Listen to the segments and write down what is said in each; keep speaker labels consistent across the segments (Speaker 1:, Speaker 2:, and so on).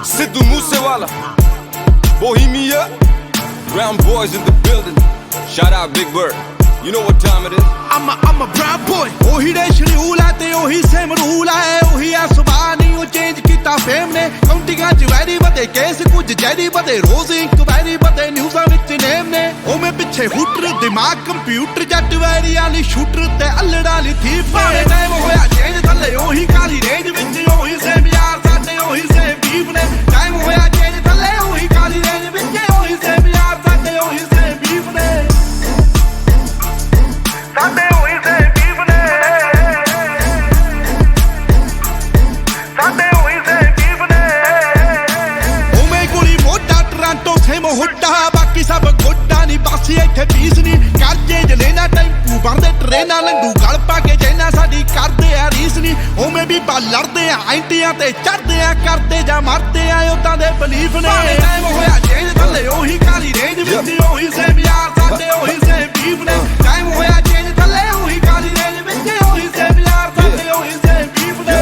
Speaker 1: Sidhu Moosewala, Bohemia, Brown boys in the building. Shout out Big Bird. You know what time it is.
Speaker 2: I'm a brown boy. ਉਹੀ ਦੇ schedule ਹੈ ਤੇ ਉਹੀ same rule ਹੈ ਉਹੀ ਆ ਸੁਭਾਅ ਨਹੀਂ ਉਹ ਚੇਂਜ ਕੀਤਾ ਫੇਮ ਨੇ ਕਾਉਂਟਿੰਗਾਂ ਚ ਵੈਰੀ ਵਧੇ ਕੇਸ ਕੁਝ ਜੈਰੀ ਵਧੇ ਰੋਜ਼ ਇਨਕੁਆਇਰੀ ਵਧੇ ਨਿਊਜ਼ਾਂ ਵਿੱਚ ਨੇਮ ਨੇ ਉਹ ਮੈਂ ਪਿੱਛੇ ਹੂਟਰ ਦਿਮਾਗ ਕੰਪਿਊਟਰ ਜੱਟ ਵੈਰੀ ਵਾਲੀ ਸ਼ੂਟਰ ਤੇ ਅਲੜਾ ਲਈ ਥੀਪ ਨੇ ਟਾਈਮ ਹੋਇਆ ਚੇਂਜ ਥੱਲੇ ਉਹੀ ਕਾਲੀ ਰੇਂਜ ਵਿੱਚ ਉਹੀ ਸੇਮ ਯਾਰ ਸਾਡੇ ਉਹੀ ਸੇਮ ਬੀਫ ਨੇ ਟਾਈਮ ਹੋਇਆ ਚੇਂਜ ਥੱਲੇ ਉਹੀ ਕਾਲੀ ਰੇਂਜ ਵਿੱਚ ਉਹੀ ਸੇਮ ਯਾਰ ਸਾਡੇ ਉਹੀ ਸੇਮ ਬੀਫ ਨੇ ਸਾਡੇ ਉਹੀ ਸੇਮ ਬੀਫ ਨੇ ਸਾਡੇ ਉਹੀ ਸੇਮ ਬੀਫ ਨੇ ਉਹ ਮੈਂ ਗੋਲੀ ਮੋਟਾ ਟਰਾਂਟੋ ਸੇਮ ਹੁੱਡਾ ਬਾਕੀ ਸਭ ਗੋਡਾ ਨਹੀਂ ਬਾਸੀ ਇੱਥੇ ਪੀਸ ਨਹੀਂ ਕਰਜੇ ਜਲੇਨਾ ਟੈਂਪੂ ਬਣਦੇ ਟਰੇਨਾਂ ਲੰਗੂ ਗਲ ਪਾ ਕੇ ਜੈਨਾ ਸਾਡੀ ਕਰਦੇ ਆ ਰੀਸ ਨਹੀਂ ਉਵੇਂ ਵੀ ਬਾ ਲੜਦੇ ਆ ਐਂਟੀਆਂ ਤੇ ਚੜਦੇ ਆ ਕਰਦੇ ਜਾਂ ਮਰਦੇ ਆ ਉਦਾਂ ਦੇ ਬਲੀਫ ਨੇ ਟਾਈਮ ਹੋਇਆ ਚੇਂਜ ਥੱਲੇ ਉਹੀ ਕਾਲੀ ਰੇਂਜ ਵਿੱਚ ਉਹੀ ਸੇਮ ਯਾਰ ਸਾਡੇ ਉਹੀ ਸੇਮ ਬੀਫ ਨੇ ਟਾਈਮ ਹੋਇਆ ਚੇਂਜ ਥੱਲੇ ਉਹੀ ਕਾਲੀ ਰੇਂਜ ਵਿੱਚ ਉਹੀ ਸੇਮ ਯਾਰ ਸਾਡੇ ਉਹੀ ਸੇਮ ਬੀਫ ਨੇ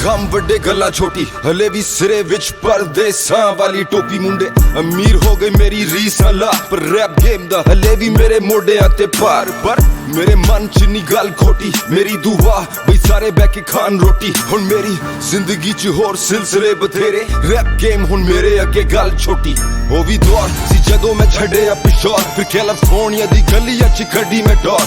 Speaker 1: ਕੰਮ ਵੱਡੇ ਗੱਲਾਂ ਛੋਟੀ ਹਲੇ ਵੀ ਸਿਰੇ ਵਿੱਚ ਪਰਦੇਸਾਂ ਵਾਲੀ ਟੋਪੀ ਮੁੰਡੇ ਅਮੀਰ ਹੋ ਗਏ ਮੇਰੀ ਰੀਸਾਂ ਲਾ ਪਰ ਰੈਪ ਗੇਮ ਦਾ ਹਲੇ ਵੀ ਮੇਰੇ ਮੋਢਿਆਂ ਤੇ ਭਾਰ ਪਰ ਮੇਰੇ ਮਨ ਚ ਨੀ ਗੱਲ ਖੋਟੀ ਮੇਰੀ ਦੁਆ ਬਈ ਸਾਰੇ ਬਹਿ ਕੇ ਖਾਣ ਰੋਟੀ ਹੁਣ ਮੇਰੀ ਜ਼ਿੰਦਗੀ ਚ ਹੋਰ ਸਿਲਸਿਲੇ ਬਥੇਰੇ ਰੈਪ ਗੇਮ ਹੁਣ ਮੇਰੇ ਅੱਗੇ ਗੱਲ ਛੋਟੀ ਉਹ ਵੀ ਦੌਰ ਸੀ ਜਦੋਂ ਮੈਂ ਛੱਡਿਆ ਪਿਸ਼ੌਰ ਫਿਰ ਕੈਲੀਫੋਰਨੀਆ ਦੀ ਗਲੀਆਂ ਚ ਕੱਢੀ ਮੈਂ ਡੋਰ